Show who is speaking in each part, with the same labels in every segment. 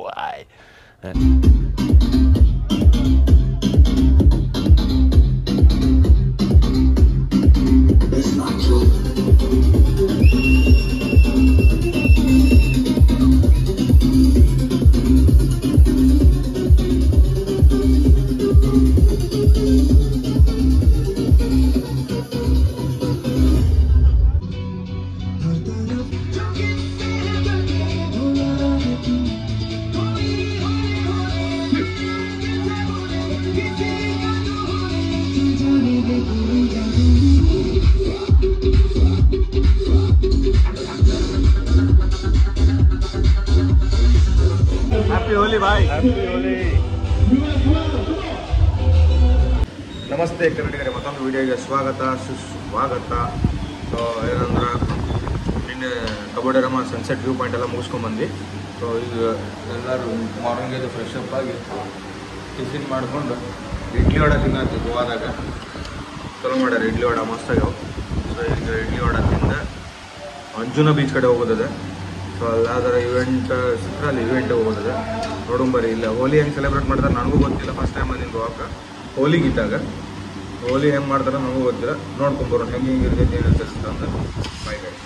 Speaker 1: boy.
Speaker 2: It's not true.
Speaker 1: Happy Holi bhai. Happy Holi.
Speaker 3: ನಮಸ್ತೆ ಕನ್ನಡಿಗರೇ, ಮತ್ತೊಂದು ವಿಡಿಯೋಗೆ ಸ್ವಾಗತ ಸುಸ್ವಾಗತ. ಸೊ ಏನಂದ್ರೆ ನಿನ್ನೆ ಕಬಡ್ಡಿ ರಮ ಸನ್ಸೆಟ್ ವ್ಯೂ ಪಾಯಿಂಟ್ ಎಲ್ಲ ಮುಗಿಸ್ಕೊಂಡ್ಬಂದ್ವಿ. ಸೊ ಈಗ ಎಲ್ಲರೂ ಮಾರ್ನಿಂಗ್ ಇದು ಫ್ರೆಶ್ ಅಪ್ ಆಗಿ ಟಿಫಿನ್ ಮಾಡಿಕೊಂಡು ಇಡ್ಲಿ ವಡೆ ತಿನ್ನತ್ತೀವಿ. ಗೋವಾದಾಗ ಚಲೋ ಮಾಡ್ಯಾರ ಇಡ್ಲಿ ವಡೆ, ಮಸ್ತ್ ಆಗ್ಯಾವ. ಸೊ ಈಗ ಇಡ್ಲಿ ವಡೆ ತಿಂದ ಅಂಜುನ ಬೀಚ್ ಕಡೆ ಹೋಗೋದಿದೆ. ಸೊ ಅಲ್ಲಾದ್ರೆ ಇವೆಂಟ್ ಸಿಕ್ಕರೆ ಅಲ್ಲಿ ಇವೆಂಟ್ ಹೋಗೋದಿದೆ. ನೋಡಂಬರಿ ಇಲ್ಲ ಹೋಲಿ ಹೆಂಗೆ ಸೆಲೆಬ್ರೇಟ್ ಮಾಡ್ತಾರೆ ನನಗೂ ಗೊತ್ತಿಲ್ಲ. ಫಸ್ಟ್ ಟೈಮ್ ಬಂದಿದ್ದು ಗೋವಾಕ್ಕೆ ಹೋಲಿಗಿದ್ದಾಗ. ಹೋಲಿ ಹೆಂಗೆ ಮಾಡ್ತಾರೆ ನನಗೂ ಗೊತ್ತಿಲ್ಲ. ನೋಡ್ಕೊಂಬರೋಣ ಹೆಂಗೆ ಇರ್ತೈತಿ ಏನು ಅನ್ಸುತ್ತೆ ಅಂತ. Bye guys.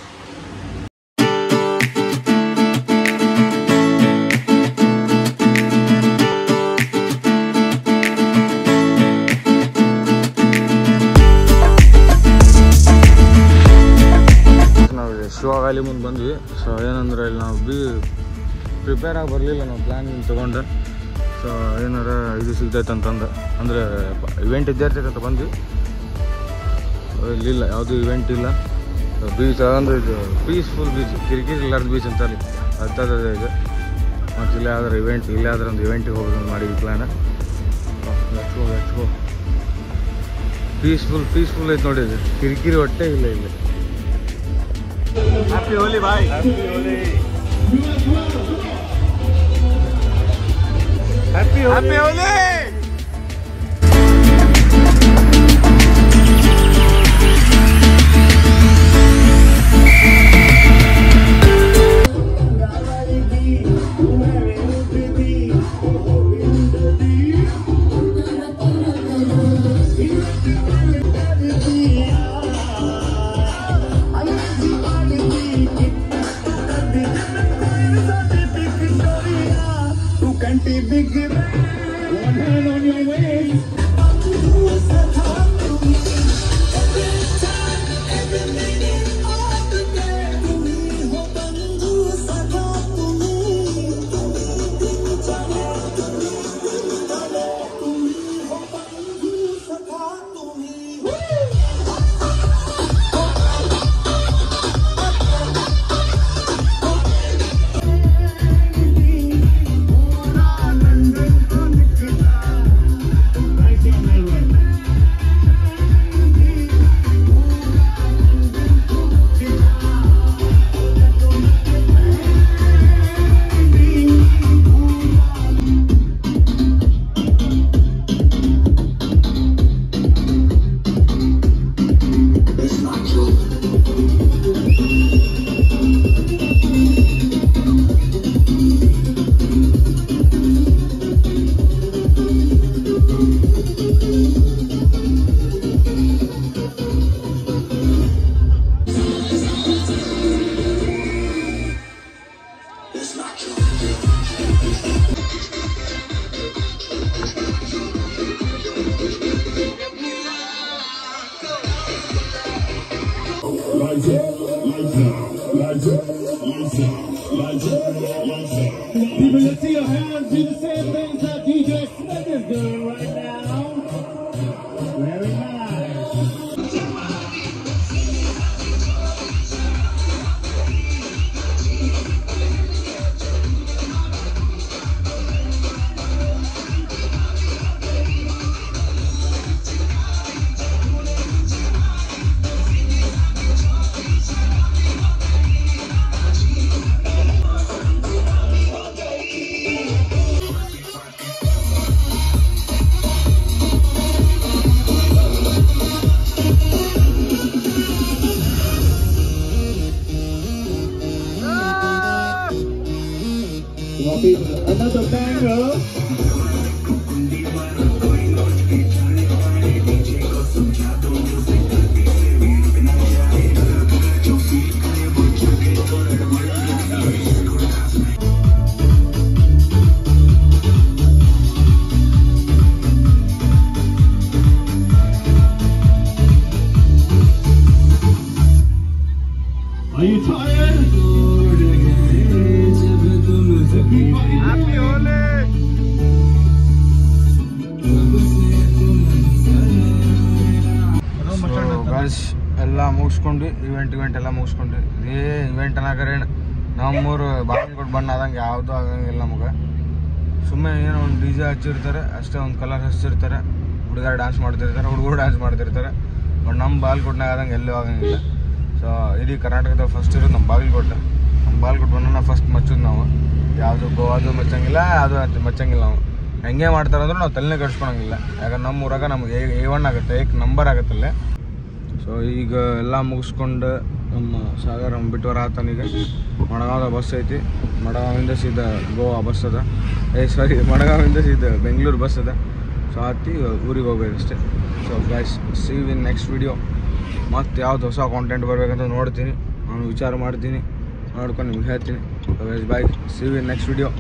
Speaker 3: ಶಿವ ವ್ಯಾಲಿ ಮುಂದೆ ಬಂದ್ವಿ. ಸೊ ಏನಂದ್ರೆ ಇಲ್ಲಿ ನಾವು ಪ್ರಿಪೇರ್ ಆಗಿ ಬರಲಿಲ್ಲ, ನಾವು ಪ್ಲ್ಯಾನ್ ತೊಗೊಂಡು. ಸೊ ಏನಾರ ಇದು ಸಿಗ್ತೈತೆ ಅಂತಂದು, ಅಂದರೆ ಇವೆಂಟ್ ಇದ್ದೇ ಇರ್ತೈತೆ ಅಂತ ಬಂದ್ವಿ. ಇಲ್ಲಿಲ್ಲ, ಯಾವುದೂ ಇವೆಂಟ್ ಇಲ್ಲ. ಬೀಚ್ ಅಂದರೆ ಇದು ಪೀಸ್ಫುಲ್ ಬೀಚ್, ಕಿರಿಕಿರಿ ಇಲ್ಲಾರ್ದ ಬೀಚ್ ಅಂತ ಅಲ್ಲಿ ಹತ್ತದ ಇದೆ. ಮತ್ತು ಇಲ್ಲೇ ಆದ್ರೆ ಇವೆಂಟ್, ಇಲ್ಲೇ ಆದ್ರೆ ಒಂದು ಇವೆಂಟಿಗೆ ಹೋಗೋದು ಮಾಡಿದ್ವಿ ಪ್ಲ್ಯಾನ್. ಪೀಸ್ಫುಲ್ ಐತೆ ನೋಡಿ, ಇದು ಕಿರಿಕಿರಿ ಹೊಟ್ಟೆ ಇಲ್ಲ ಇಲ್ಲಿ.
Speaker 1: Happy Holi bhai. Happy Holi. Happy Holi. Happy Holi.
Speaker 2: Big one hand on your waist. People, let's see your hands do the same things that DJ Smith is doing right now. Very nice. People, Another banger. Are you tired?
Speaker 1: Happy Holi.
Speaker 3: Guys ಎಲ್ಲ ಮುಗಿಸ್ಕೊಂಡು event ಎಲ್ಲ ಮುಗಿಸ್ಕೊಂಡು ಇದೇ event ಅನ್ನಕರೆ ನಮ್ಮೂರು ಬಾಗಲಕೋಟೆ ಬಣ್ಣ ಆದಂಗೆ ಯಾವುದೂ ಆಗಂಗಿಲ್ಲ ನಮಗೆ. ಸುಮ್ಮನೆ ಏನೋ ಒಂದು DJ ಹಚ್ಚಿರ್ತಾರೆ ಅಷ್ಟೇ, ಒಂದು ಕಲರ್ ಹಚ್ಚಿರ್ತಾರೆ, ಹುಡುಗರು ಡ್ಯಾನ್ಸ್ ಮಾಡ್ತಿರ್ತಾರೆ, ಹುಡುಗರು ಡ್ಯಾನ್ಸ್ ಮಾಡ್ತಿರ್ತಾರೆ. ಬಟ್ ನಮ್ಮ ಬಾಗಲಕೋಟೆನಾಗ ಆದಂಗೆ ಎಲ್ಲೂ ಆಗಂಗಿಲ್ಲ. ಸೊ ಇಡೀ ಕರ್ನಾಟಕದಾಗ ಫಸ್ಟ್ ಇರೋದು ನಮ್ಮ ಬಾಗಲಕೋಟೆ ಬಣ್ಣನ ಫಸ್ಟ್ ಮಚ್ಚೋದು ನಾವು. ಯಾವುದು ಗೋವಾದು ಮಚ್ಚಂಗಿಲ್ಲ, ಯಾವುದು ಮಚ್ಚಂಗಿಲ್ಲ. ನಾವು ಹೆಂಗೆ ಮಾಡ್ತಾರೆ ಅಂದ್ರೆ ನಾವು ತಲೆನೇ ಕಟ್ಸ್ಕೊಳಂಗಿಲ್ಲ. ಯಾಕಂದ್ರೆ ನಮ್ಮ ಊರಾಗ ನಮಗೆ A1 ಆಗುತ್ತೆ, ನಂಬರ್ ಆಗುತ್ತಲ್ಲೇ. ಸೊ ಈಗ ಎಲ್ಲ ಮುಗಿಸ್ಕೊಂಡು ನಮ್ಮ ಸಾಗರ ಬಿಟ್ಟು ಬರತ್ತಾನೀಗ. ಮಡಗಾಂವದ ಬಸ್ ಐತಿ, ಮಡಗಾಂವಿಂದ ಸೀದಾ ಗೋವಾ ಬಸ್ ಅದ, ಮಡಗಾಂವಿಂದ ಸೀದಾ ಬೆಂಗಳೂರು ಬಸ್ ಅದ. ಸೊ ಹತ್ತಿ ಊರಿಗೆ ಹೋಗ್ಬೇಕಷ್ಟೇ. So guys, see you in next video. ಮತ್ತು ಯಾವ್ದು ಹೊಸ ಕಾಂಟೆಂಟ್ ಬರಬೇಕಂತ ನೋಡ್ತೀನಿ, ನಾನು ವಿಚಾರ ಮಾಡ್ತೀನಿ, ನೋಡ್ಕೊಂಡು ನಿಮ್ಗೆ ಹೇಳ್ತೀನಿ. Guys bye, see you in next video.